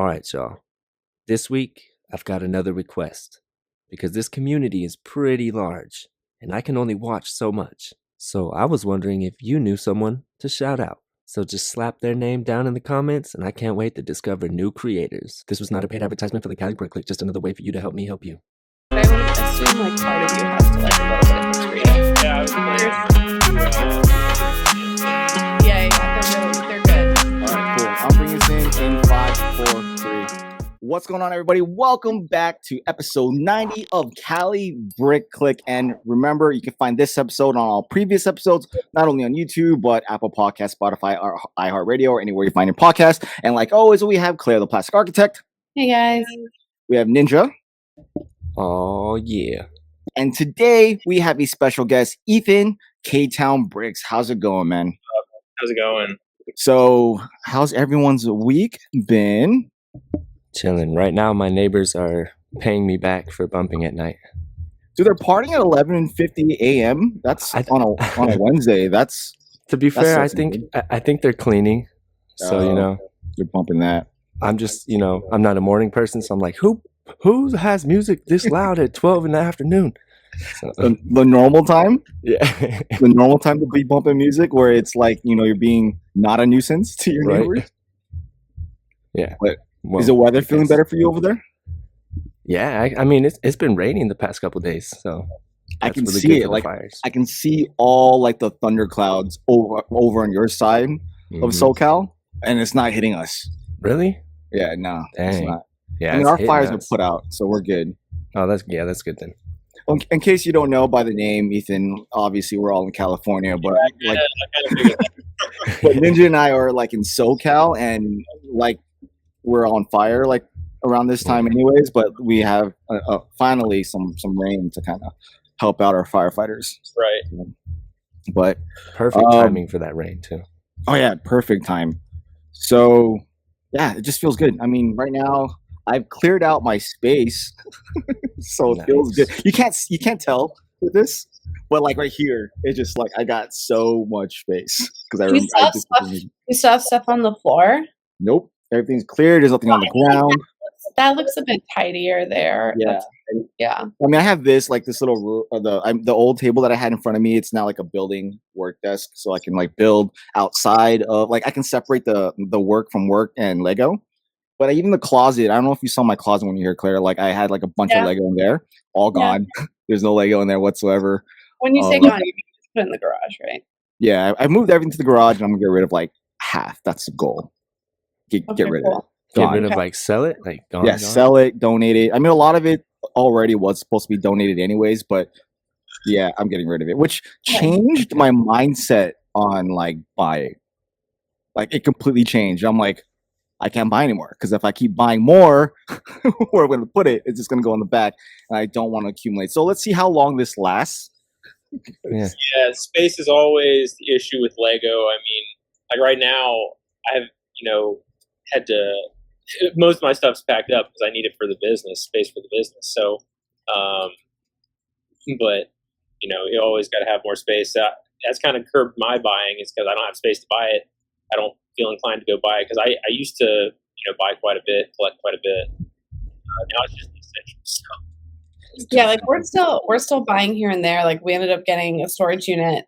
All right, y'all. This week, I've got another request because this community is pretty large and I can only watch so much. So I was wondering if you knew someone to shout out. So just slap their name down in the comments, and I can't wait to discover new creators. This was not a paid advertisement for the Cali Brick Clique, just another way for you to help me help you. I would assume like part of you has to like a little bit of history. Yeah, I was They're good. All right, cool. I'll bring us in 5, 4, 3. What's going on, everybody? Welcome back to episode 90 of Cali Brick Clique. And remember, you can find this episode on all previous episodes, not only on YouTube, but Apple Podcasts, Spotify, or iHeartRadio, or anywhere you find your podcast. And like always, we have Claire, the Plastic Architect. Hey, guys. We have Ninja. Oh, yeah. And today, we have a special guest, Ethan, KtownBricks. How's it going, man? How's it going? So, how's everyone's week been? Chilling. Right now, my neighbors are paying me back for bumping at night. So they're partying at 11:50 a.m. That's on a Wednesday. That's To be fair, I something think they're cleaning. So, you're bumping that. I'm just, I'm not a morning person. So I'm like, who has music this loud at 12 in the afternoon? So, The normal time? yeah. The normal time to be bumping music where it's like, you're being not a nuisance to your Right. neighbors? Yeah. But Well, is the weather feeling yes. better for you over there? Yeah, I mean, it's been raining the past couple days, so I that's can really see good it. for the Like, fires. I can see all like the thunder clouds over on your side of Mhm. SoCal, and it's not hitting us. Really? Yeah, no, it's Dang. not. Yeah. I mean, it's our hitting fires are us. put out, so we're good. Oh, that's good then. In case you don't know by the name, Ethan, obviously we're all in California, but like, I kind of figured that. but Ninja and I are like in SoCal, and like we're on fire like around this time, anyways. But we have finally some rain to kind of help out our firefighters. Right. But Perfect timing for that rain too. oh yeah, perfect time. So yeah, it just feels good. I mean, right now I've cleared out my space, so it feels Nice. good. You can't tell with this, but like right here, it's just like I got so much space because You still have stuff on the floor? Nope, everything's clear. There's nothing on the ground. That looks a bit tidier there. Yeah. Yeah. I mean, I have this little the old table that I had in front of me. It's now like a building work desk, so I can like build outside of I can separate the work from work and Lego. But even the closet, I don't know if you saw my closet when you were here, Claire. Like I had like a bunch of Lego in there, all gone. There's no Lego in there whatsoever. When you say gone, you can just put it in the garage, right? Yeah, I moved everything to the garage, and I'm gonna get rid of like half. That's the goal. Get rid of it. Get Gone. rid of sell it, gone. Yeah, sell it, donate it. I mean, a lot of it already was supposed to be donated anyways, but yeah, I'm getting rid of it, which changed my mindset on buying. Like it completely changed. I'm like, I can't buy anymore because if I keep buying more, where I'm going to put it, it's just going to go in the back, and I don't want to accumulate. So let's see how long this lasts. Yeah. Yeah, space is always the issue with Lego. I mean, like right now, I've had to. Most of my stuff's packed up because I need it for the business, space for the business. So, but you always got to have more space. That's kind of curbed my buying, is because I don't have space to buy it. I don't feel inclined to go buy it because I used to buy quite a bit, collect quite a bit. Now it's just essential. So. Yeah, like we're still buying here and there. Like we ended up getting a storage unit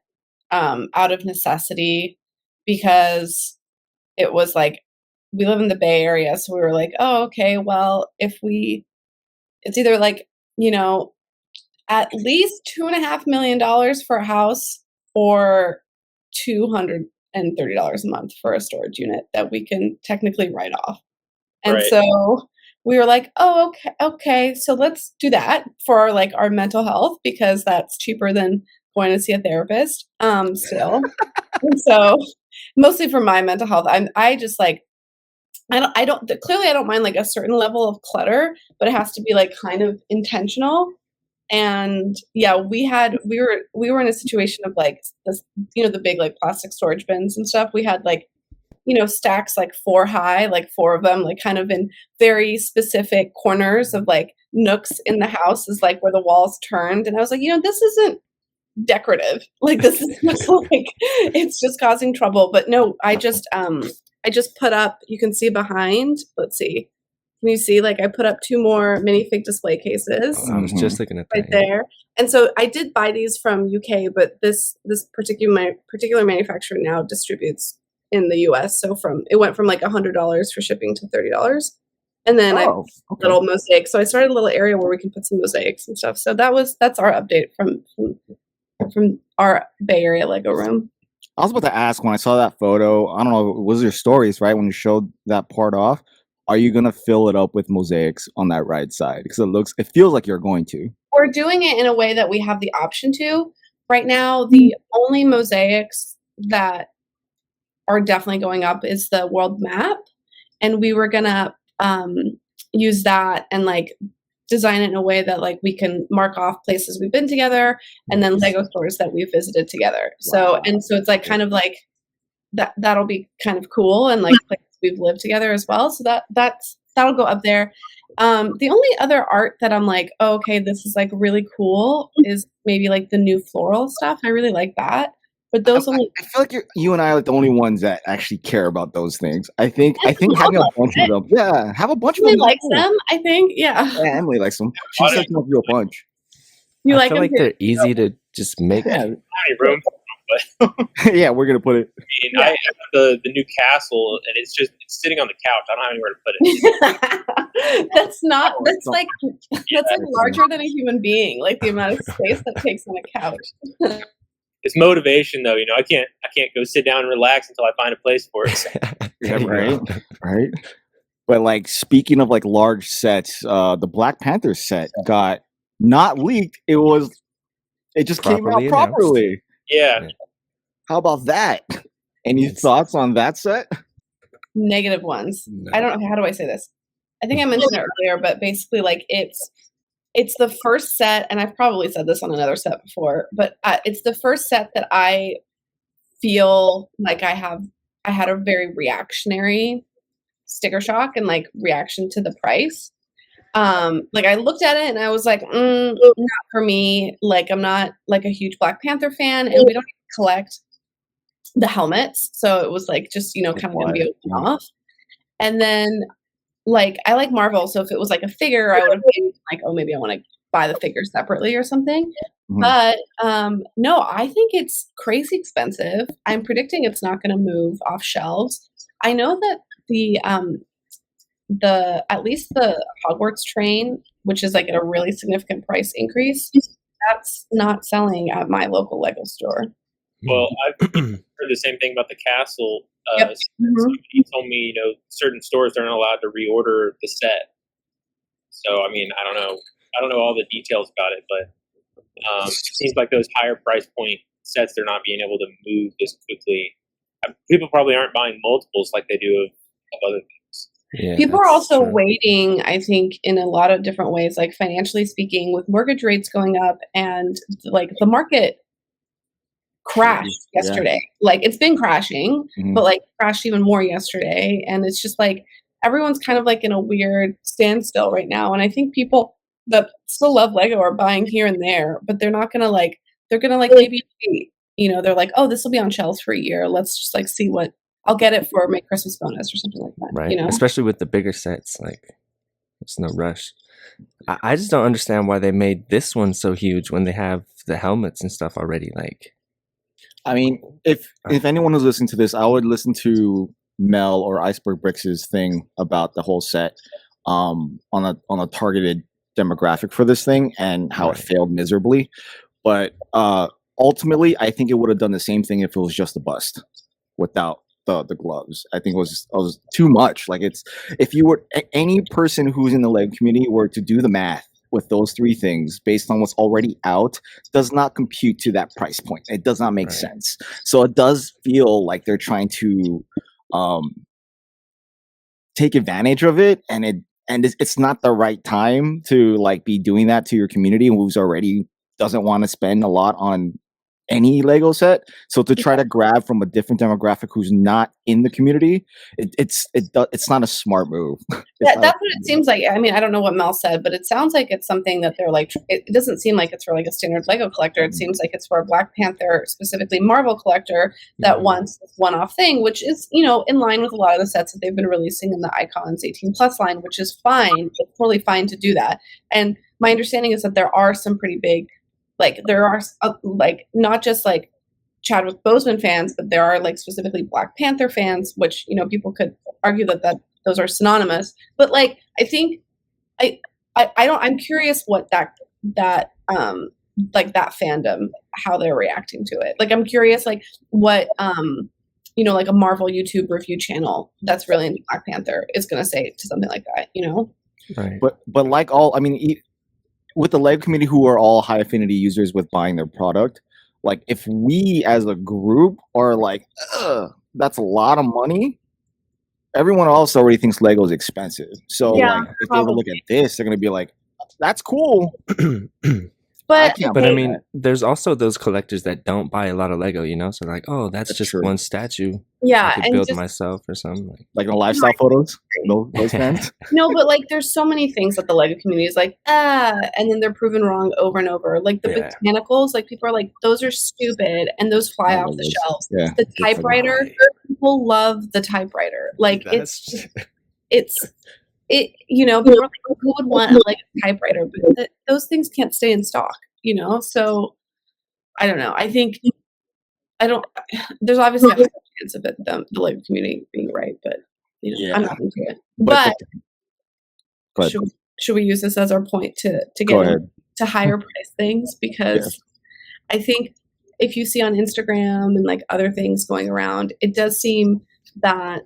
out of necessity because it was like we live in the Bay Area, so we were like, oh, okay, well, it's either at least $2.5 million for a house or $230 a month for a storage unit that we can technically write off. And so we were like, oh, okay, so let's do that for our mental health because that's cheaper than going to see a therapist. Still, and so mostly for my mental health, I don't mind a certain level of clutter, but it has to be kind of intentional. And yeah, we were in a situation of this, the big plastic storage bins and stuff. We had stacks 4 high, 4 of them, kind of in very specific corners of nooks in the house is where the walls turned. And I was like, this isn't decorative. This is just it's just causing trouble. But no, I just put up, you can see behind, let's see, you see, like I put up 2 more minifig display cases I was just looking at that. right there. And so I did buy these from UK, but this particular manufacturer now distributes in the US. So it went from like $100 for shipping to $30. And then I little mosaic. So I started a little area where we can put some mosaics and stuff. So that's our update from our Bay Area Lego room. I was about to ask when I saw that photo, I don't know, was your stories, right? When you showed that part off, are you going to fill it up with mosaics on that right side? Because it feels like you're going to. We're doing it in a way that we have the option to. Right now, the only mosaics that are definitely going up is the world map. And we were going to use that and like design it in a way that like we can mark off places we've been together and then Lego stores that we've visited together. Wow. So it's like kind of like that'll be kind of cool and like places we've lived together as well. So that'll go up there. The only other art that I'm like, oh, okay, this is like really cool is maybe like the new floral stuff. I really like that. But those I feel like you and I are the only ones that actually care about those things. I think having a bunch of them. Yeah, have a bunch of them. Emily likes them, I think. Yeah, Emily likes them. She says them a bunch. You I feel like they're easy to just make. Yeah, room. Yeah, we're gonna put it. I mean, I have the new castle, and it's sitting on the couch. I don't have anywhere to put it. That's like larger than a human being. Like the amount of space that takes on a couch. It's motivation, though. I can't go sit down and relax until I find a place for it. Yeah, right. But like speaking of like large sets, the Black Panthers set got not leaked. It just came out properly. Yeah. How about that? Any thoughts on that set? Negative ones. No. I don't know. How do I say this? I think I mentioned it earlier, but basically, like it's the first set, and I've probably said this on another set before, but it's the first set that I feel like I had a very reactionary sticker shock and like reaction to the price. Like I looked at it and I was like, not for me. Like I'm not like a huge Black Panther fan, and we don't collect the helmets, so it was like just kind of gonna be open off. And then like I like Marvel, so if it was like a figure, I would have been like, oh, maybe I want to buy the figure separately or something. Mm-hmm. But no, I think it's crazy expensive. I'm predicting it's not going to move off shelves. I know that at least the Hogwarts train, which is like at a really significant price increase, that's not selling at my local Lego store. Well, I've heard the same thing about the castle. Yep. Somebody told me, certain stores aren't allowed to reorder the set. So, I mean, I don't know all the details about it, but it seems like those higher price point sets, they're not being able to move this quickly. People probably aren't buying multiples like they do of other things. Yeah, people are also waiting, I think, in a lot of different ways, like financially speaking, with mortgage rates going up and like the market crashed yesterday. Like it's been crashing, but like crashed even more yesterday. And it's just like everyone's kind of like in a weird standstill right now. And I think people that still love Lego are buying here and there, but they're not gonna like, they're gonna like maybe, they're like, oh, this will be on shelves for a year. Let's just like see what I'll get it for my Christmas bonus or something like that. Right. Especially with the bigger sets, like there's no rush. I just don't understand why they made this one so huge when they have the helmets and stuff already. Like, I mean, if anyone who's listening to this, I would listen to Mel or Iceberg Bricks' thing about the whole set on a targeted demographic for this thing and how it failed miserably. But ultimately, I think it would have done the same thing if it was just a bust without the gloves. I think it was too much. Like if you were any person who's in the Lego community were to do the math with those three things based on what's already out, does not compute to that price point. It does not make sense. So it does feel like they're trying to take advantage of it, and it's not the right time to like be doing that to your community who's already doesn't want to spend a lot on any Lego set. So to try to grab from a different demographic who's not in the community, it's not a smart move. That's what it seems like. I mean, I don't know what Mel said, but it sounds like it's something that they're like, it doesn't seem like it's for like a standard Lego collector. It seems like it's for a Black Panther, specifically Marvel collector that wants this one-off thing, which is, you know, in line with a lot of the sets that they've been releasing in the Icons 18 plus line, which is fine. It's totally fine to do that. And my understanding is that there are some pretty big, like there are like not just like Chadwick Boseman fans, but there are like specifically Black Panther fans, which, you know, people could argue that those are synonymous. But like, I think I'm curious what that like that fandom, how they're reacting to it. Like, I'm curious, like what, you know, like a Marvel YouTube review channel that's really into Black Panther is going to say to something like that, you know? Right. But like all, I mean, with the Lego community who are all high affinity users with buying their product, like if we as a group are like, that's a lot of money, everyone else already thinks Lego is expensive. So like if they were to look at this, they're going to be like, that's cool. But I mean, there's also those collectors that don't buy a lot of Lego, you know? So like, oh, that's just true. one statue. Yeah. I could build myself or something. Like in lifestyle photos? No, those fans? No, but like there's so many things that the Lego community is like, and then they're proven wrong over and over. Like the botanicals, like people are like, those are stupid, and those fly off the shelves. Yeah. The typewriter, people love the typewriter. Like you know, people are like, who would want like a typewriter? But those things can't stay in stock, you know? So I don't know. There's obviously a chance of it, the Lego community being right, but you know, I'm not into it. But should we use this as our point to get to higher price things? Because I think if you see on Instagram and like other things going around, it does seem that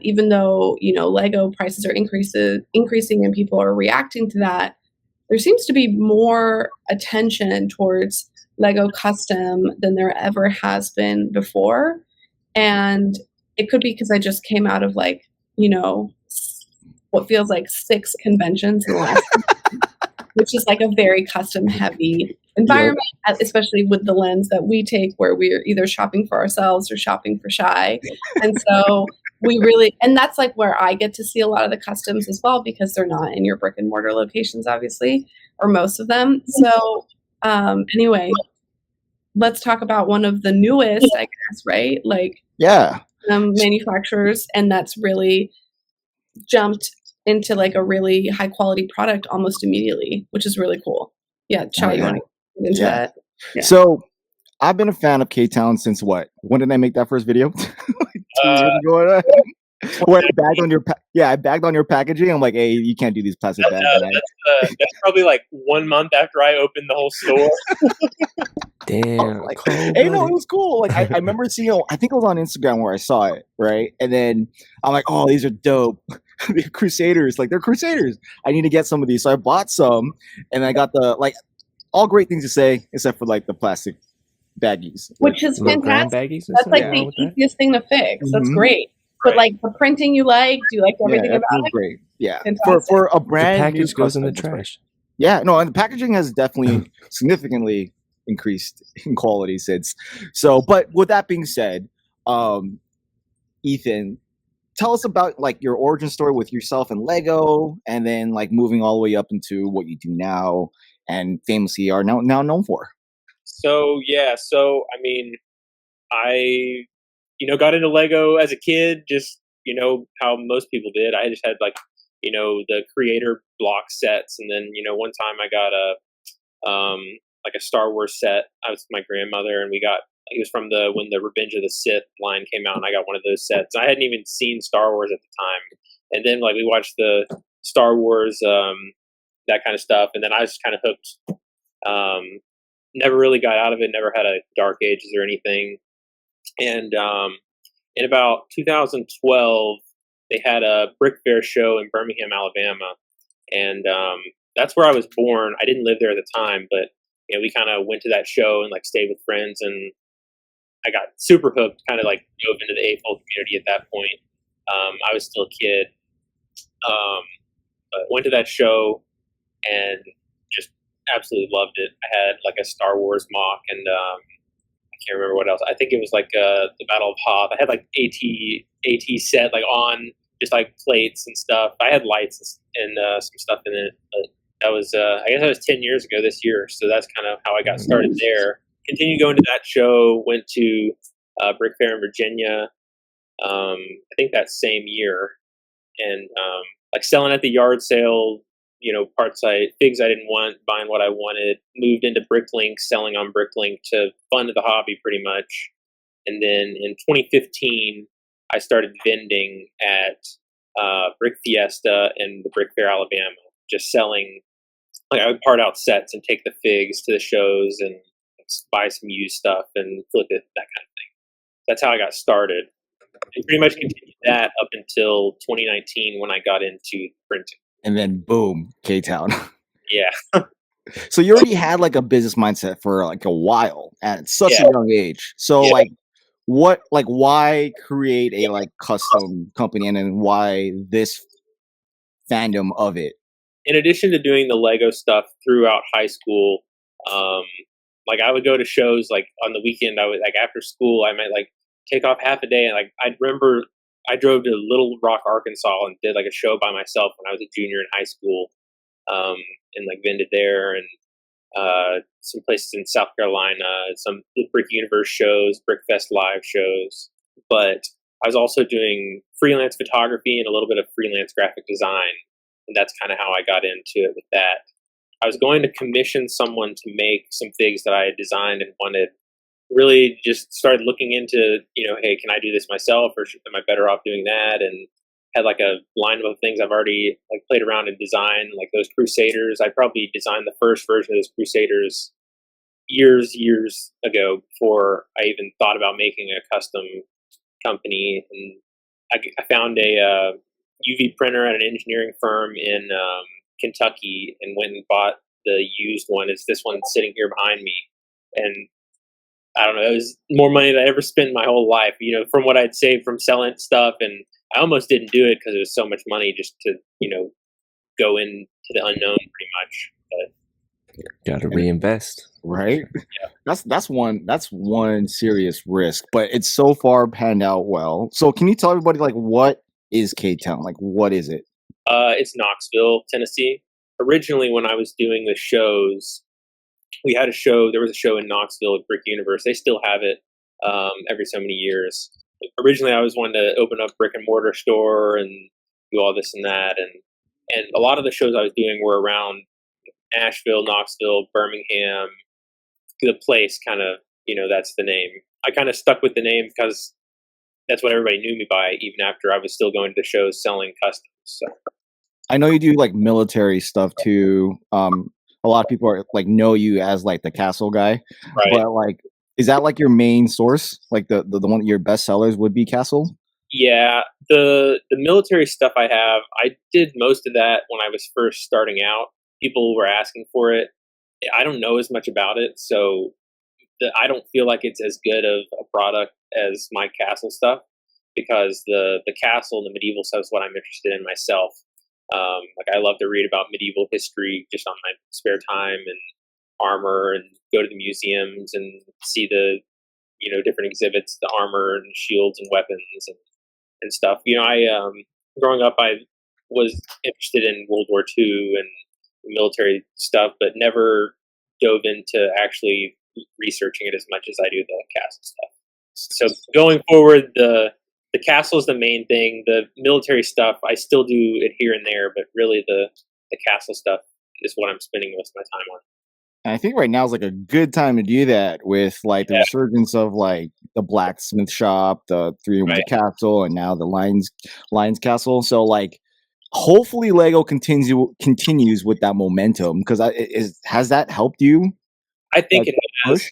even though, you know, Lego prices are increasing and people are reacting to that, there seems to be more attention towards Lego custom than there ever has been before. And it could be because I just came out of like, you know, what feels like 6 conventions in the last which is like a very custom heavy environment, especially with the lens that we take where we're either shopping for ourselves or shopping for Shy. And so and that's like where I get to see a lot of the customs as well, because they're not in your brick and mortar locations, obviously, or most of them. So anyway, let's talk about one of the newest, I guess, right? Like manufacturers, and that's really jumped into like a really high quality product almost immediately, which is really cool. Yeah, Chai, you want to get into that? Yeah. So I've been a fan of Ktown since what? When did I make that first video? 2 years ago. Where I bagged on I bagged on your packaging. I'm like, hey, you can't do these plastic bags. That's probably like 1 month after I opened the whole store. Damn. Like, hey, no, it was cool. Like I remember seeing, I think it was on Instagram where I saw it, right? And then I'm like, oh, these are dope. They're Crusaders. Like, they're Crusaders. I need to get some of these. So I bought some, and I got all great things to say, except for like the plastic baggies. Which is fantastic. That's like the easiest thing to fix. That's great. But like the printing you do you like everything about it? Great. Yeah. For a brand, the package goes in the trash. Yeah, no, and the packaging has definitely significantly increased in quality since. So, but with that being said, Ethan, tell us about like your origin story with yourself and Lego, and then like moving all the way up into what you do now and famously are now known for. So I mean, I got into Lego as a kid, just how most people did. I just had like the creator block sets, and then one time I got a Star Wars set. I was with my grandmother, and it was from when the Revenge of the Sith line came out, and I got one of those sets. I hadn't even seen Star Wars at the time, and then like we watched the Star Wars, that kind of stuff, and then I was kind of hooked. Never really got out of it. Never had a Dark Ages or anything. And in about 2012, they had a Brick Fair show in Birmingham, Alabama, and that's where I was born. I didn't live there at the time, but we kind of went to that show and like stayed with friends, and I got super hooked. Kind of like dove into the AFOL community at that point. I was still a kid, but went to that show and just absolutely loved it. I had like a Star Wars mock, and I can't remember what else. I think it was like the Battle of Hoth. I had like AT set like on just like plates and stuff. I had lights and some stuff in it. But that was I guess that was 10 years ago this year. So that's kind of how I got started there. Continued going to that show. Went to Brick Fair in Virginia. I think that same year, and like selling at the yard sale. Parts figs I didn't want, buying what I wanted, moved into Bricklink, selling on Bricklink to fund the hobby pretty much. And then in 2015, I started vending at Brick Fiesta and the Brick Fair, Alabama, just selling. Like I would part out sets and take the figs to the shows and buy some used stuff and flip it, that kind of thing. That's how I got started. And pretty much continued that up until 2019 when I got into printing. And then boom, Ktown. Yeah. So you already had like a business mindset for like a while at such a young age. So why create a like custom company, and then why this fandom of it? In addition to doing the Lego stuff throughout high school, like I would go to shows like on the weekend. I would like after school, I might like take off half a day, and like I remember I drove to Little Rock, Arkansas, and did like a show by myself when I was a junior in high school, and like vended there, and some places in South Carolina, some Brick Universe shows, Brickfest live shows. But I was also doing freelance photography and a little bit of freelance graphic design, and that's kind of how I got into it with that. I was going to commission someone to make some figs that I had designed and wanted. Really just started looking into, hey, can I do this myself, or am I better off doing that? And had like a line of things I've already like played around and designed, like those Crusaders. I probably designed the first version of those Crusaders years ago before I even thought about making a custom company. And I found a UV printer at an engineering firm in Kentucky and went and bought the used one. It's this one sitting here behind me. And I don't know, it was more money than I ever spent in my whole life, from what I'd saved from selling stuff. And I almost didn't do it because it was so much money just to, go into the unknown pretty much. But gotta reinvest. Right? Yeah. That's one serious risk, but it's so far panned out well. So can you tell everybody like what is Ktown? Like what is it? It's Knoxville, Tennessee. Originally when I was doing the shows, there was a show in Knoxville at Brick Universe. They still have it every so many years. Originally, I was wanting to open up brick and mortar store and do all this and that. And a lot of the shows I was doing were around Nashville, Knoxville, Birmingham. The place kind of, that's the name. I kind of stuck with the name because that's what everybody knew me by, even after I was still going to the shows selling customs. So. I know you do like military stuff too. A lot of people are like know you as like the castle guy, right. But like, is that like your main source? Like the one your best sellers would be castle? Yeah, the military stuff I have, I did most of that when I was first starting out. People were asking for it. I don't know as much about it, so I don't feel like it's as good of a product as my castle stuff, because the castle and the medieval stuff is what I'm interested in myself. Like I love to read about medieval history just on my spare time, and armor, and go to the museums and see the different exhibits, the armor and shields and weapons and stuff. I growing up I was interested in World War II and military stuff, but never dove into actually researching it as much as I do the castle stuff. So going forward, the castle is the main thing. The military stuff, I still do it here and there, but really the castle stuff is what I'm spending most of my time on. And I think right now is like a good time to do that with like the resurgence of like the blacksmith shop, the 3-in-1 castle, and now the Lions castle. So like, hopefully Lego continues with that momentum, because has that helped you? I think it has.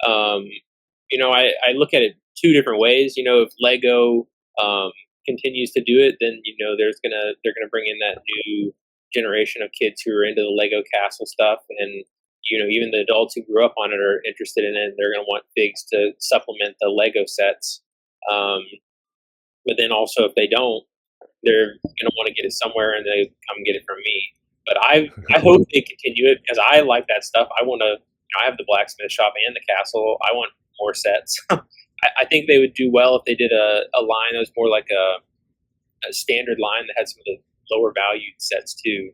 I look at it two different ways. If Lego continues to do it, then they're gonna bring in that new generation of kids who are into the Lego castle stuff, and even the adults who grew up on it are interested in it, and they're gonna want figs to supplement the Lego sets. But then also, if they don't, they're gonna want to get it somewhere, and they come get it from me. But I hope they continue it because I like that stuff. I want to. I have the blacksmith shop and the castle. I want more sets. I think they would do well if they did a line that was more like a standard line that had some of the lower valued sets too.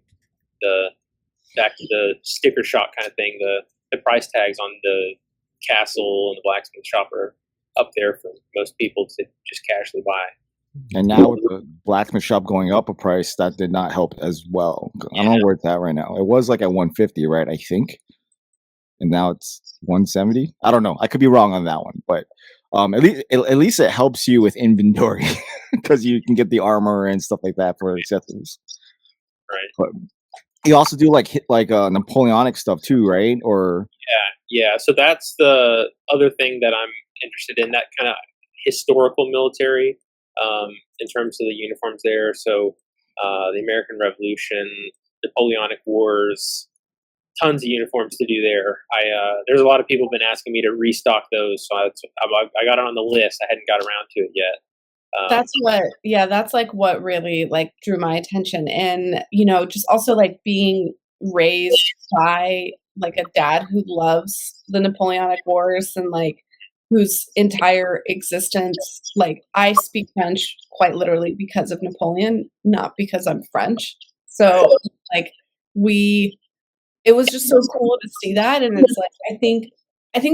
The back to the sticker shock kind of thing. The price tags on the castle and the blacksmith shop are up there for most people to just casually buy. And now with the blacksmith shop going up a price, that did not help as well. I don't know where it's at right now. It was like at 150, right? I think, and now it's 170. I don't know. I could be wrong on that one, but at least it helps you with inventory because you can get the armor and stuff like that for accessories. Right. But you also do like Napoleonic stuff too, right? Or yeah. So that's the other thing that I'm interested in. That kind of historical military. In terms of the uniforms there. So the American Revolution, Napoleonic Wars, tons of uniforms to do there. There's a lot of people have been asking me to restock those. So I got it on the list. I hadn't got around to it yet. That's like what really like drew my attention. And, just also like being raised by like a dad who loves the Napoleonic Wars and like whose entire existence, like I speak French quite literally because of Napoleon, not because I'm French. So like it was just so cool to see that. And it's like, I think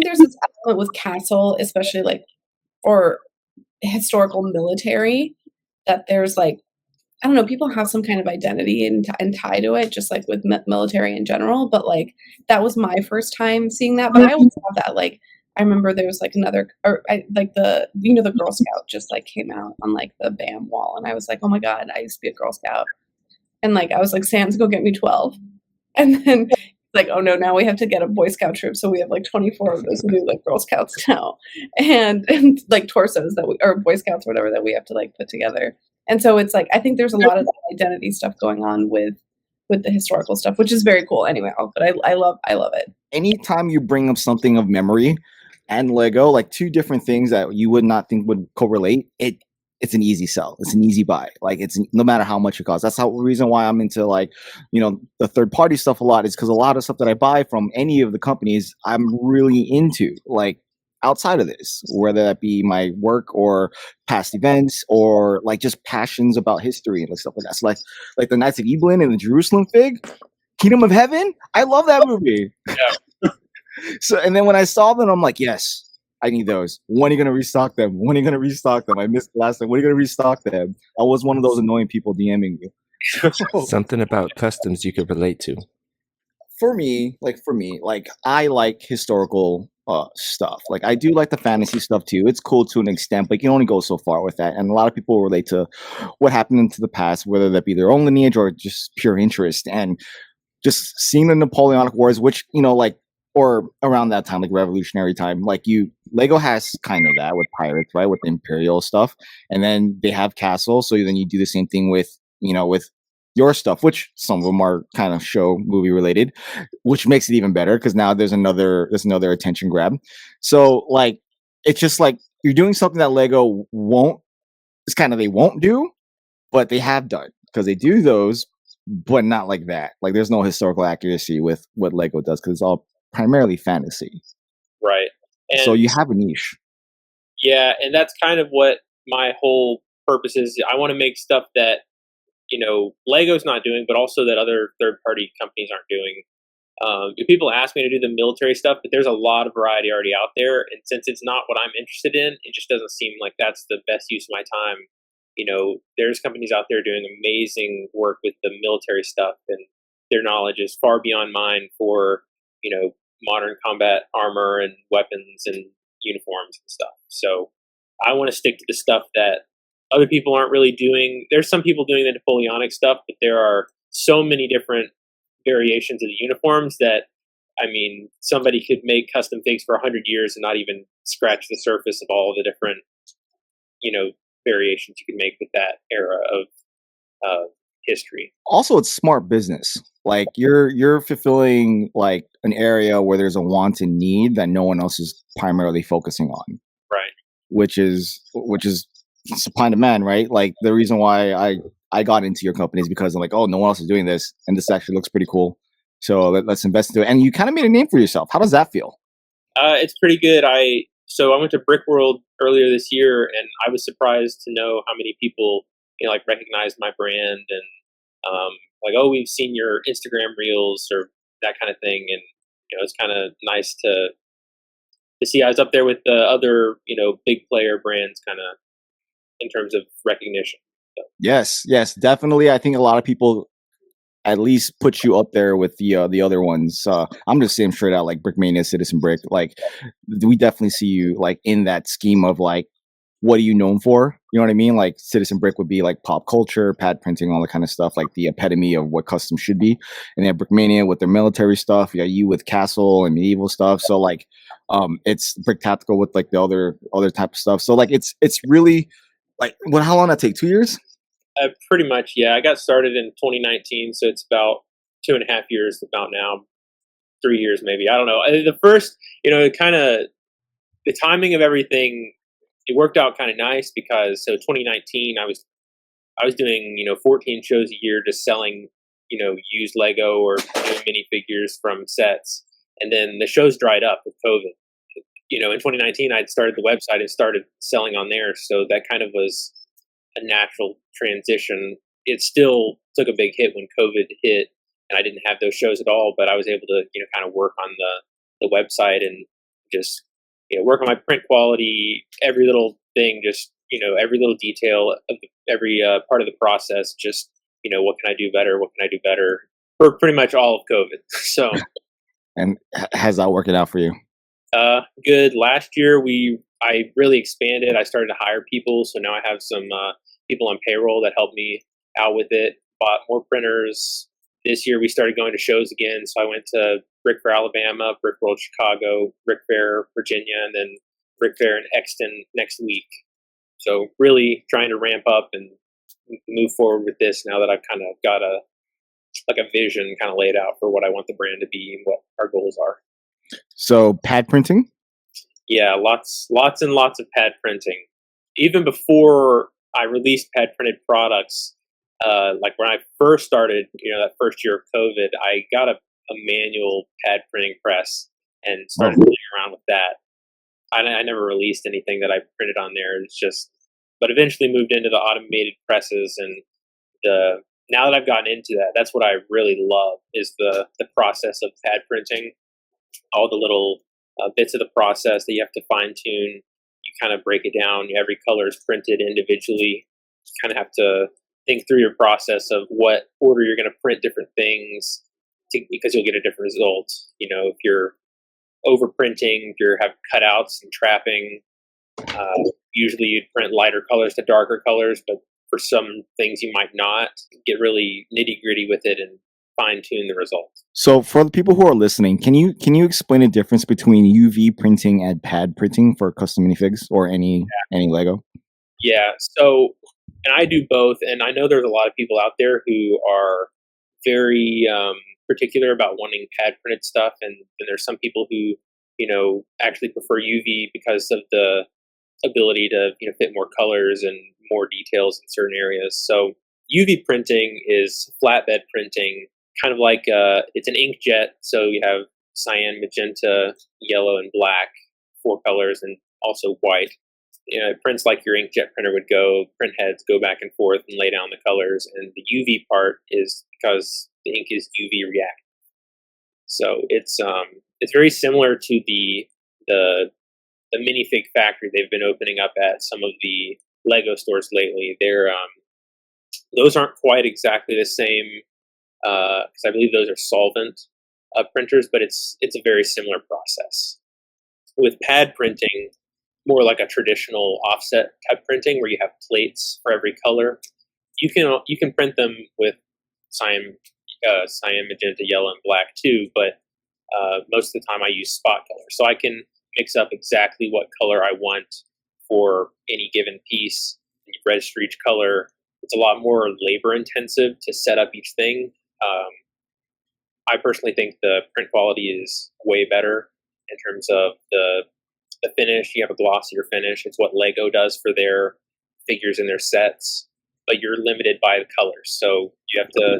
there's this element with castle, especially like, or historical military, that there's like, I don't know, people have some kind of identity and tie to it, just like with military in general. But like, that was my first time seeing that. But I always thought that like, I remember there was like another, the Girl Scout just like came out on like the BAM wall. And I was like, oh my God, I used to be a Girl Scout. And like, I was like, Sam's go get me 12. And then like, oh no, now we have to get a Boy Scout troop. So we have like 24 of those new like Girl Scouts now. And like torsos or Boy Scouts or whatever that we have to like put together. And so it's like, I think there's a lot of identity stuff going on with the historical stuff, which is very cool anyway. But I love it. Anytime you bring up something of memory and Lego, like two different things that you would not think would correlate, it's an easy sell. It's an easy buy. Like it's no matter how much it costs. That's the reason why I'm into like, the third party stuff a lot, is because a lot of stuff that I buy from any of the companies I'm really into, like outside of this, whether that be my work or past events or like just passions about history and stuff like that. So like the Knights of Evelyn and the Jerusalem fig, Kingdom of Heaven. I love that movie. Yeah. So, and then when I saw them, I'm like, yes, I need those. When are you going to restock them? When are you going to restock them? I missed the last time. When are you going to restock them? I was one of those annoying people DMing you. Something about customs you could relate to. For me, I like historical stuff. Like I do like the fantasy stuff too. It's cool to an extent, but you can only go so far with that. And a lot of people relate to what happened into the past, whether that be their own lineage or just pure interest. And just seeing the Napoleonic Wars, which, or around that time, like Revolutionary time, like Lego has kind of that with pirates, right? With the Imperial stuff. And then they have castles. So then you do the same thing with your stuff, which some of them are kind of show movie related, which makes it even better because now there's another attention grab. So like, it's just like you're doing something that Lego won't do, but they have done, because they do those, but not like that. Like there's no historical accuracy with what Lego does because it's all primarily fantasy. Right. And so you have a niche. Yeah. And that's kind of what my whole purpose is. I want to make stuff that, Lego's not doing, but also that other third-party companies aren't doing. People ask me to do the military stuff, but there's a lot of variety already out there. And since it's not what I'm interested in, it just doesn't seem like that's the best use of my time. There's companies out there doing amazing work with the military stuff, and their knowledge is far beyond mine for, modern combat armor and weapons and uniforms and stuff. So I want to stick to the stuff that other people aren't really doing. There's some people doing the Napoleonic stuff, but there are so many different variations of the uniforms that, somebody could make custom figs for 100 years and not even scratch the surface of all the different, variations you could make with that era of history. Also, it's smart business. Like you're fulfilling like an area where there's a want and need that no one else is primarily focusing on. Right. Which is supply and demand, right? Like the reason why I got into your companies because I'm like, oh, no one else is doing this, and this actually looks pretty cool. So let's invest into it. And you kind of made a name for yourself. How does that feel? It's pretty good. I went to Brick World earlier this year, and I was surprised to know how many people like recognized my brand and like, oh, we've seen your Instagram reels or that kind of thing, and it's kind of nice to see I was up there with the other big player brands, kind of in terms of recognition. So. Yes, definitely. I think a lot of people at least put you up there with the other ones. I'm just saying straight out, like Brickmania, Citizen Brick. Like, we definitely see you like in that scheme of like, what are you known for? You know what I mean? Like Citizen Brick would be like pop culture, pad printing, all that kind of stuff, like the epitome of what custom should be. And then Brickmania with their military stuff. You got you with castle and medieval stuff. So like, it's Brick Tactical with like the other type of stuff. So like, it's really like, how long did that take? 2 years? Pretty much, yeah. I got started in 2019, so it's about 2.5 years about now, 3 years maybe. I don't know. The first, kind of the timing of everything, it worked out kind of nice because 2019 I was doing 14 shows a year, just selling used Lego or doing minifigures from sets, and then the shows dried up with COVID. In 2019 I'd started the website and started selling on there, so that kind of was a natural transition. It still took a big hit when COVID hit, and I didn't have those shows at all. But I was able to, kind of work on the website and just, work on my print quality, every little thing, just every little detail of every part of the process. Just what can I do better? What can I do better? For pretty much all of COVID. So, and how's that working out for you? Good. Last year I really expanded. I started to hire people, so now I have some people on payroll that help me out with it. Bought more printers. This year we started going to shows again, so I went to Brick Fair, Alabama, Brick World, Chicago, Brick Fair, Virginia, and then Brick Fair in Exton next week. So really trying to ramp up and move forward with this now that I've kind of got a vision kind of laid out for what I want the brand to be and what our goals are. So pad printing? Yeah, lots and lots of pad printing. Even before I released pad printed products, like when I first started, that first year of COVID, I got a manual pad printing press and started playing around with that. I never released anything that I printed on there. It's just, but eventually moved into the automated presses, and now that I've gotten into that, that's what I really love is the process of pad printing. All the little bits of the process that you have to fine tune. You kind of break it down. Every color is printed individually. You kind of have to think through your process of what order you're going to print different things because you'll get a different result. If you're over printing, if you have cutouts and trapping, usually you'd print lighter colors to darker colors, but for some things you might not. Get really nitty gritty with it and fine tune the result. So for the people who are listening, can you explain the difference between UV printing and pad printing for custom minifigs or any Lego? Yeah. So, and I do both, and I know there's a lot of people out there who are very particular about wanting pad printed stuff, and there's some people who actually prefer UV because of the ability to fit more colors and more details in certain areas. So UV printing is flatbed printing. Kind of like it's an inkjet, so you have cyan, magenta, yellow, and black, 4 colors, and also white. It prints like your inkjet printer would go. Print heads go back and forth and lay down the colors, and the UV part is because the ink is UV reactive. So it's very similar to the minifig factory they've been opening up at some of the Lego stores lately. Those aren't quite exactly the same. Because I believe those are solvent printers, but it's a very similar process. With pad printing, more like a traditional offset type printing where you have plates for every color. You can print them with cyan, magenta, yellow, and black too, but most of the time I use spot color. So I can mix up exactly what color I want for any given piece, register each color. It's a lot more labor intensive to set up each thing. I personally think the print quality is way better in terms of the finish. You have a glossier finish. It's what Lego does for their figures in their sets. but you're limited by the colors. So you have to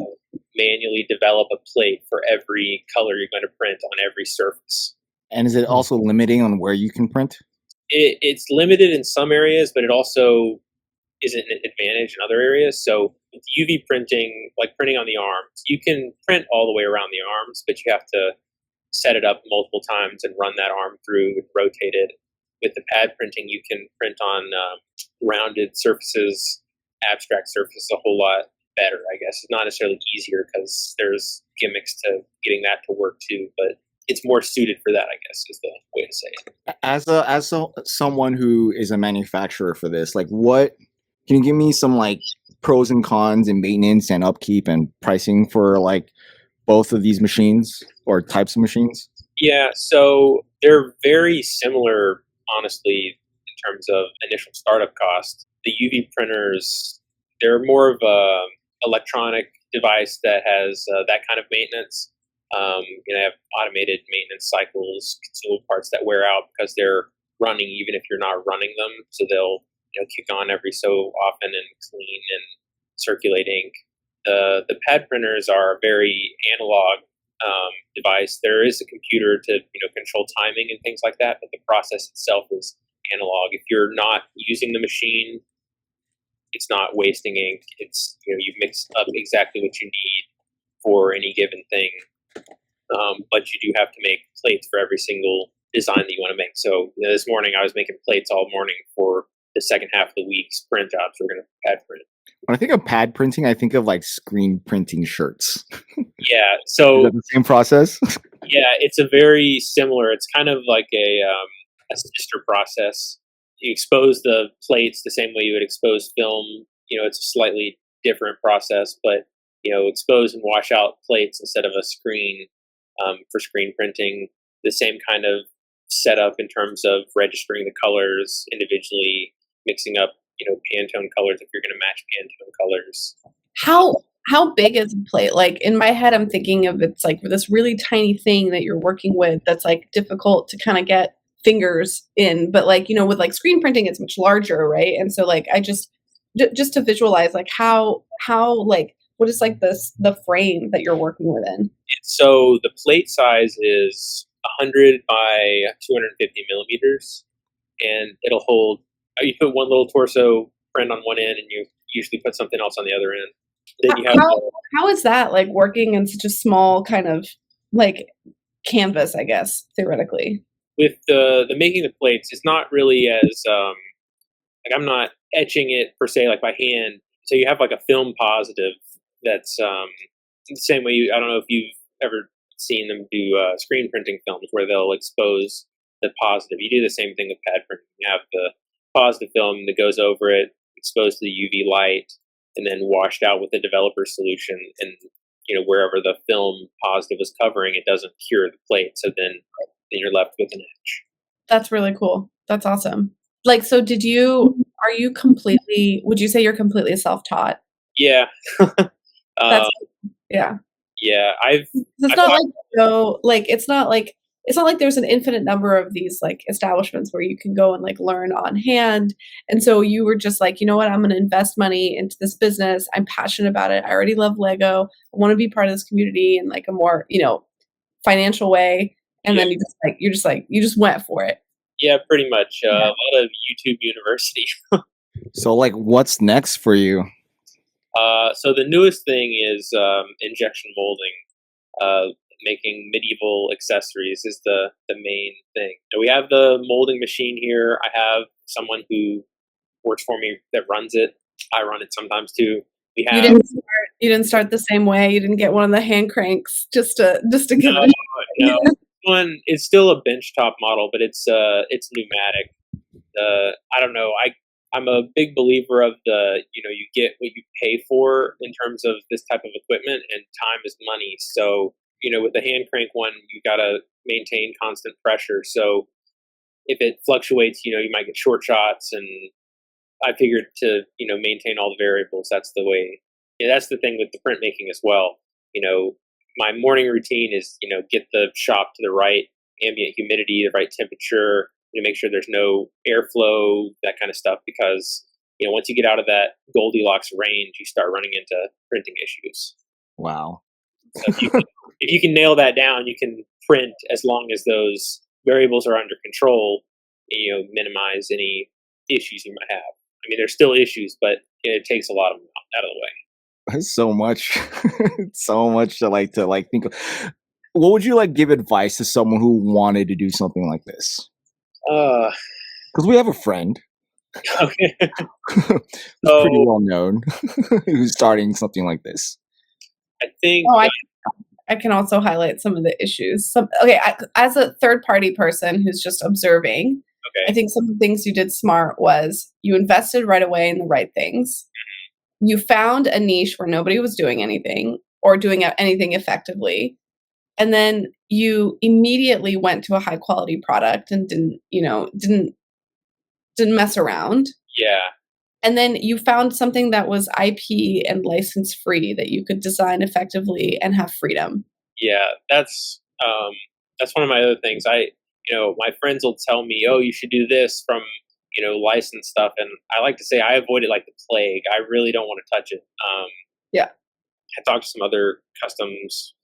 manually develop a plate for every color you're going to print on every surface. And is it also limiting on where you can print? It's limited in some areas, but it also isn't an advantage in other areas. So with UV printing, like printing on the arms, you can print all the way around the arms, but you have to set it up multiple times and run that arm through and rotate it. With the pad printing, you can print on rounded surfaces, abstract surfaces a whole lot better, I guess. It's not necessarily easier because there's gimmicks to getting that to work too, but it's more suited for that, I guess, is the way to say it. As someone who is a manufacturer for this, like, what can you give me some like pros and cons and maintenance and upkeep and pricing for like both of these machines or types of machines? Yeah, so they're very similar, honestly, in terms of initial startup cost. The UV printers, they're more of a electronic device that has that kind of maintenance. They have automated maintenance cycles, consumable parts that wear out because they're running even if you're not running them. So they'll kick on every so often and clean and circulate ink. The pad printers are a very analog device. There is a computer to control timing and things like that, but the process itself is analog. If you're not using the machine, it's not wasting ink. It's you've mixed up exactly what you need for any given thing. But you do have to make plates for every single design that you want to make. So this morning I was making plates all morning for the second half of the week's print jobs. We're going to pad print. When I think of pad printing, I think of like screen printing shirts. Yeah. So is that the same process? Yeah, it's a very similar. It's kind of like a sister process. You expose the plates the same way you would expose film. It's a slightly different process, but expose and wash out plates instead of a screen for screen printing. The same kind of setup in terms of registering the colors individually, mixing up Pantone colors if you're going to match Pantone colors. How big is a plate? Like in my head, I'm thinking of it's like this really tiny thing that you're working with that's like difficult to kind of get fingers in, but like with like screen printing, it's much larger, right? And so like I just to visualize like how like what is like the frame that you're working within? So the plate size is 100 by 250 millimeters, and it'll hold. You put one little torso print on one end, and you usually put something else on the other end. Then you have how is that like working in such a small kind of like canvas? I guess theoretically, with the making the plates, it's not really as like I'm not etching it per se like by hand. So you have like a film positive that's the same way. I don't know if you've ever seen them do screen printing films where they'll expose the positive. You do the same thing with pad printing. You have the positive film that goes over it, exposed to the UV light, and then washed out with the developer solution. And wherever the film positive is covering, it doesn't cure the plate. So then you're left with an etch. That's really cool. That's awesome. Like, so would you say you're completely self-taught? Yeah. Yeah. Yeah. It's not like there's an infinite number of these like establishments where you can go and like learn on hand. And so you were just like, you know what, I'm going to invest money into this business. I'm passionate about it. I already love Lego. I want to be part of this community in like a more, financial way. And then you just went for it. Yeah, pretty much. A lot of YouTube University. So like what's next for you? So the newest thing is injection molding. Making medieval accessories is the main thing. So we have the molding machine here. I have someone who works for me that runs it. I run it sometimes too. You didn't start the same way. You didn't get one of the hand cranks just to give it. No. One, it's still a benchtop model, but it's pneumatic. I don't know. I'm a big believer of you get what you pay for in terms of this type of equipment, and time is money. So with the hand crank one, you got to maintain constant pressure. So if it fluctuates, you might get short shots. And I figured to, maintain all the variables. That's the way. Yeah, that's the thing with the printmaking as well. My morning routine is, get the shop to the right ambient humidity, the right temperature, make sure there's no airflow, that kind of stuff, because once you get out of that Goldilocks range, you start running into printing issues. Wow. So if you can nail that down, you can print as long as those variables are under control, minimize any issues you might have. I mean, there's still issues, but it takes a lot of them out of the way. There's so much, so much to think of. What would you give advice to someone who wanted to do something like this? Because we have a friend okay. who's pretty well known who's starting something like this. I think I can also highlight some of the issues. As a third-party person who's just observing, I think some of the things you did smart was you invested right away in the right things. You found a niche where nobody was doing anything or doing anything effectively. And then you immediately went to a high-quality product and didn't mess around. Yeah. And then you found something that was IP and license free that you could design effectively and have freedom. Yeah, that's one of my other things. My friends will tell me, "Oh, you should do this from licensed stuff," and I like to say I avoid it like the plague. I really don't want to touch it. Yeah, I talk to some other customs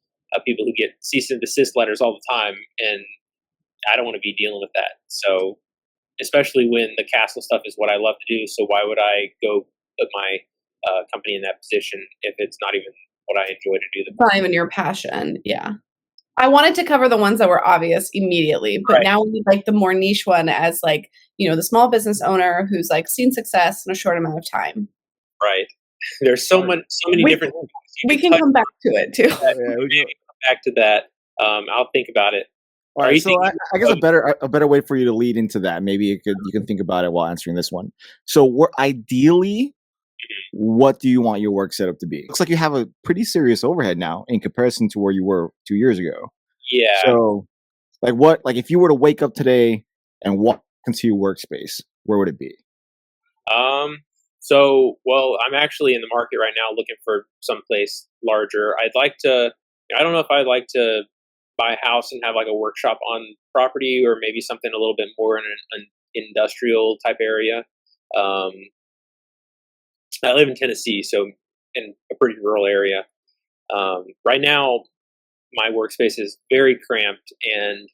people who get cease and desist letters all the time, and I don't want to be dealing with that. So. Especially when the castle stuff is what I love to do. So why would I go put my company in that position if it's not even what I enjoy to do? It's not even your passion. Yeah. I wanted to cover the ones that were obvious immediately, but now we need the more niche one as the small business owner who's seen success in a short amount of time. Right. There's so many different. We can come back to it too. We can come back to that. I'll think about it. All right, so I guess a better way for you to lead into that, maybe you can think about it while answering this one. So, ideally, what do you want your work setup to be? Looks like you have a pretty serious overhead now in comparison to where you were 2 years ago. Yeah. So, if you were to wake up today and walk into your workspace, where would it be? I'm actually in the market right now looking for someplace larger. I don't know if I'd like to buy a house and have a workshop on property, or maybe something a little bit more in an industrial type area. I live in Tennessee, so in a pretty rural area. Right now, my workspace is very cramped, and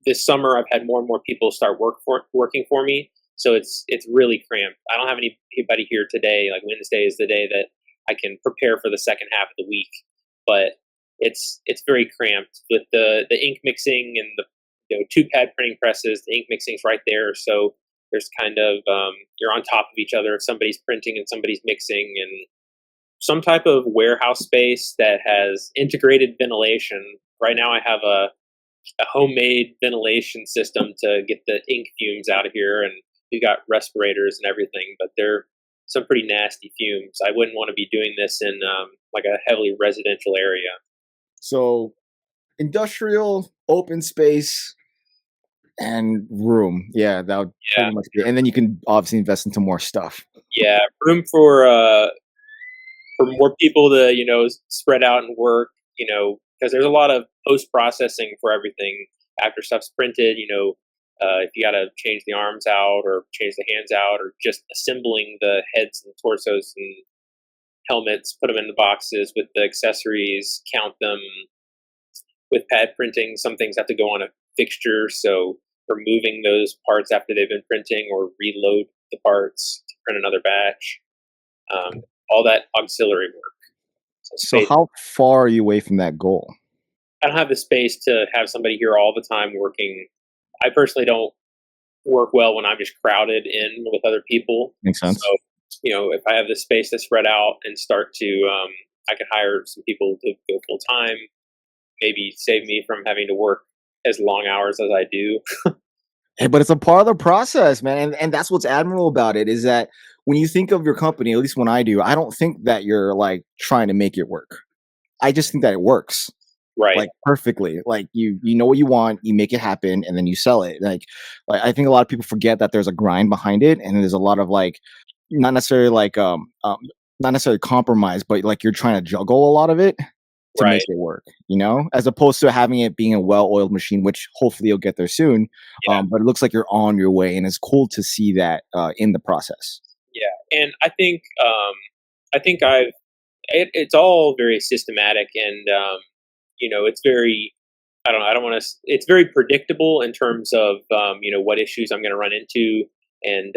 this summer I've had more and more people start working for me, so it's really cramped. I don't have anybody here today. Wednesday is the day that I can prepare for the second half of the week, but it's very cramped with the ink mixing and the 2-pad printing presses. The ink mixing's right there, so there's kind of you're on top of each other if somebody's printing and somebody's mixing, and some type of warehouse space that has integrated ventilation. Right now I have a homemade ventilation system to get the ink fumes out of here, and we've got respirators and everything, but they're some pretty nasty fumes. I wouldn't want to be doing this in a heavily residential area. So industrial, open space, and room. Yeah, that would pretty much be. And then you can obviously invest into more stuff. Yeah, room for more people to spread out and work. Because there's a lot of post processing for everything after stuff's printed. If you got to change the arms out or change the hands out, or just assembling the heads and torsos and helmets, put them in the boxes with the accessories, count them. With pad printing, some things have to go on a fixture, so removing those parts after they've been printing, or reload the parts to print another batch. All that auxiliary work. So how far are you away from that goal? I don't have the space to have somebody here all the time working. I personally don't work well when I'm just crowded in with other people. Makes sense. So, if I have the space to spread out and start to, I could hire some people to go full time, maybe save me from having to work as long hours as I do. Hey, but it's a part of the process, man. And that's what's admirable about it, is that when you think of your company, at least when I do, I don't think that you're trying to make it work. I just think that it works. Right. Perfectly. You know what you want, you make it happen, and then you sell it. I think a lot of people forget that there's a grind behind it, and there's a lot of not necessarily not necessarily compromise, but you're trying to juggle a lot of it to make it work, as opposed to having it being a well-oiled machine, which hopefully you'll get there soon. Yeah. But it looks like you're on your way, and it's cool to see that in the process. And I think it's all very systematic, and it's very, I don't want to, it's very predictable in terms of what issues I'm going to run into, and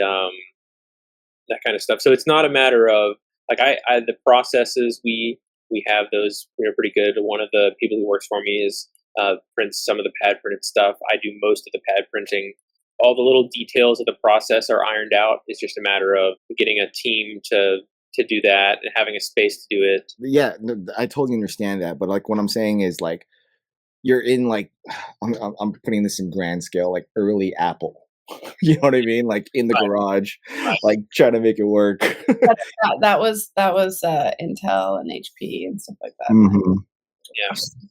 that kind of stuff. So it's not a matter of like the processes we have those pretty good. One of the people who works for me is prints some of the pad printed stuff. I do most of the pad printing. All the little details of the process are ironed out. It's just a matter of getting a team to do that and having a space to do it. Yeah, no, I totally understand that. But like what I'm saying is like you're in like I'm putting this in grand scale, like early Apple. You know what I mean? Like in the garage, like trying to make it work. that was Intel and HP and stuff like that. Mm-hmm.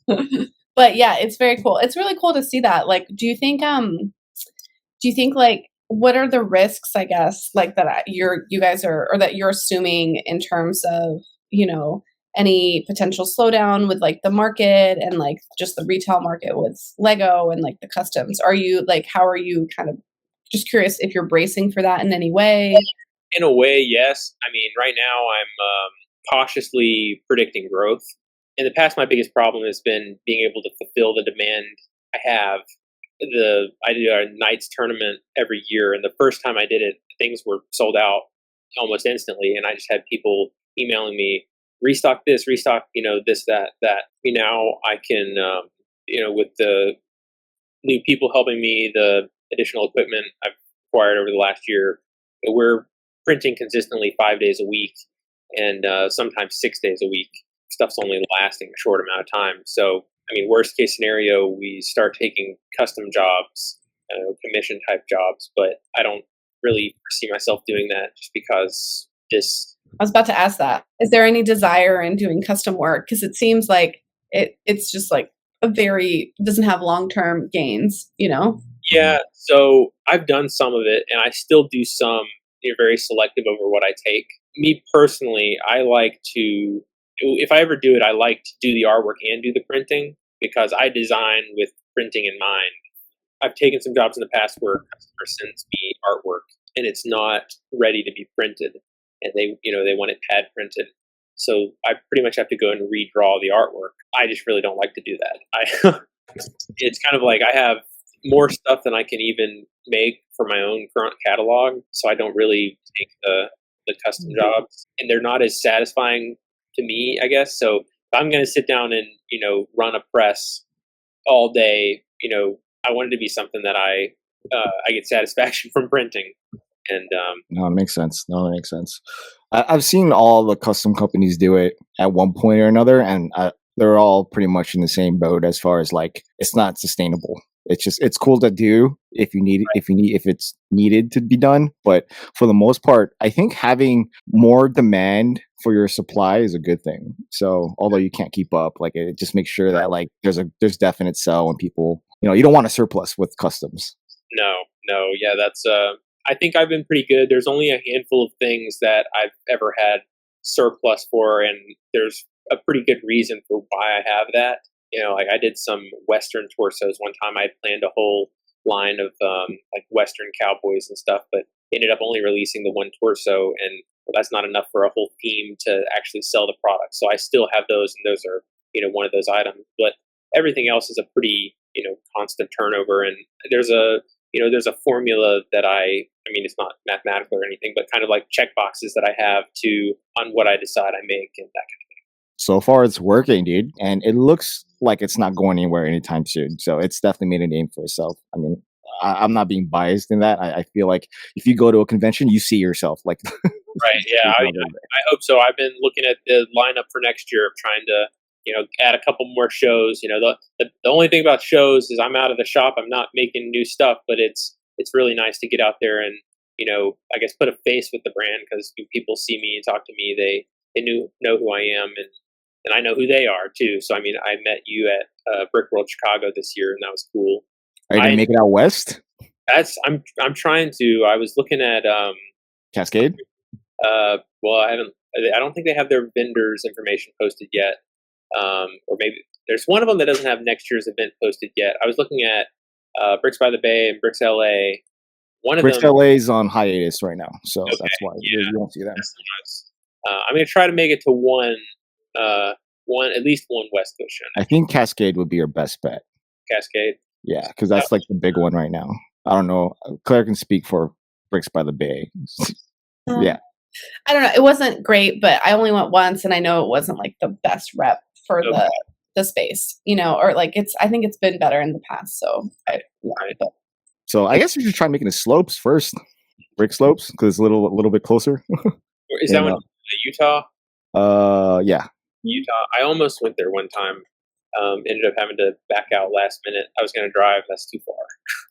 Yeah. But yeah, it's very cool. It's really cool to see that. Like, do you think like what are the risks, I guess, like that you guys are, or that you're assuming in terms of, any potential slowdown with like the market and like just the retail market with Lego and like the customs? Are you like, how are you kind of, just curious if you're bracing for that in any way? In a way, yes. I mean, right now I'm cautiously predicting growth. In the past, my biggest problem has been being able to fulfill the demand I have. I do a Knights tournament every year, and the first time I did it, things were sold out almost instantly, and I just had people emailing me, restock this, restock, this, that. Now I can, with the new people helping me, the additional equipment I've acquired over the last year, we're printing consistently 5 days a week, and sometimes 6 days a week. Stuff's only lasting a short amount of time. So, I mean, worst case scenario, we start taking custom jobs, commission type jobs, but I don't really see myself doing that just because this. I was about to ask that. Is there any desire in doing custom work? Because it seems like it's just like doesn't have long-term gains, Yeah. So I've done some of it, and I still do some. You're very selective over what I take. Me personally, I like to, if I ever do it, I like to do the artwork and do the printing because I design with printing in mind. I've taken some jobs in the past where a customer sends me artwork and it's not ready to be printed, and they want it pad printed. So I pretty much have to go and redraw the artwork. I just really don't like to do that. It's kind of like I have more stuff than I can even make for my own current catalog, so I don't really take the custom jobs, and they're not as satisfying to me, I guess. So if I'm going to sit down and run a press all day, I want it to be something that I get satisfaction from printing. And No, it makes sense. I've seen all the custom companies do it at one point or another, and they're all pretty much in the same boat as far as like it's not sustainable. It's cool to do if it's needed to be done, but for the most part, I think having more demand for your supply is a good thing. So although you can't keep up, like it just makes sure that like there's definite sell when people, you don't want a surplus with customs. No, yeah, that's I think I've been pretty good. There's only a handful of things that I've ever had surplus for, and there's a pretty good reason for why I have that. Like I did some Western torsos one time. I had planned a whole line of like Western cowboys and stuff, but ended up only releasing the one torso, and that's not enough for a whole theme to actually sell the product. So I still have those, and those are one of those items. But everything else is a pretty constant turnover, and there's a formula that I mean, it's not mathematical or anything, but kind of like check boxes that I have on what I decide I make and that kind of thing. So far, it's working, dude, and it looks like it's not going anywhere anytime soon. So it's definitely made a name for itself. I mean, I'm not being biased in that. I feel like if you go to a convention, you see yourself. Like, right? Yeah, I hope so. I've been looking at the lineup for next year of trying to add a couple more shows. The only thing about shows is I'm out of the shop. I'm not making new stuff, but it's really nice to get out there and I guess put a face with the brand, because people see me and talk to me. They know who I am, and I know who they are too. So I mean, I met you at Brick World Chicago this year, and that was cool. Are you gonna make it out west? I'm trying to. I was looking at Cascade. Well, I don't think they have their vendors information posted yet. Or maybe there's one of them that doesn't have next year's event posted yet. I was looking at Bricks by the Bay and Bricks LA, one of Brikx them. LA is on hiatus right now, so Okay, that's why yeah. you won't see them. That's nice. I'm gonna try to make it to one, at least one West Coast show. I think Cascade would be your best bet. Cascade. Yeah, because that's like the big one right now. I don't know. Claire can speak for Brikx by the Bay. Yeah. I don't know. It wasn't great, but I only went once, and I know it wasn't like the best rep for the space, or like I think it's been better in the past. So So I guess we should try making the slopes first. Brick slopes, because it's a little bit closer. Is that one Utah? Yeah. Utah. I almost went there one time. Ended up having to back out last minute. I was going to drive. That's too far.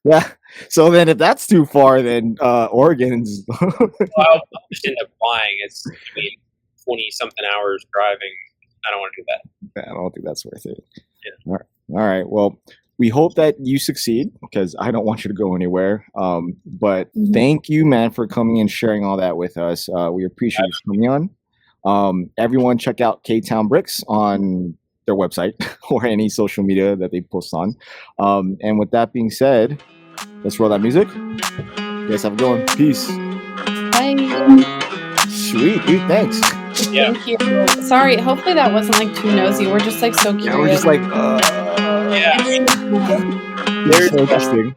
Yeah. So then if that's too far, then Oregon's... Well, I'll just end up flying. It's 20-something hours driving. I don't want to do that. I don't think that's worth it. Yeah. All right. Well, we hope that you succeed, because I don't want you to go anywhere. But thank you, man, for coming and sharing all that with us. We appreciate you coming on. Everyone check out KtownBricks on their website or any social media that they post on. And with that being said, let's roll that music. You guys have a good one. Peace. Bye. Sweet, dude. Thanks. Yeah. Thank you. Sorry. Hopefully that wasn't like too nosy. We're just like so curious. Yeah, we're just like, Yeah. It's so interesting.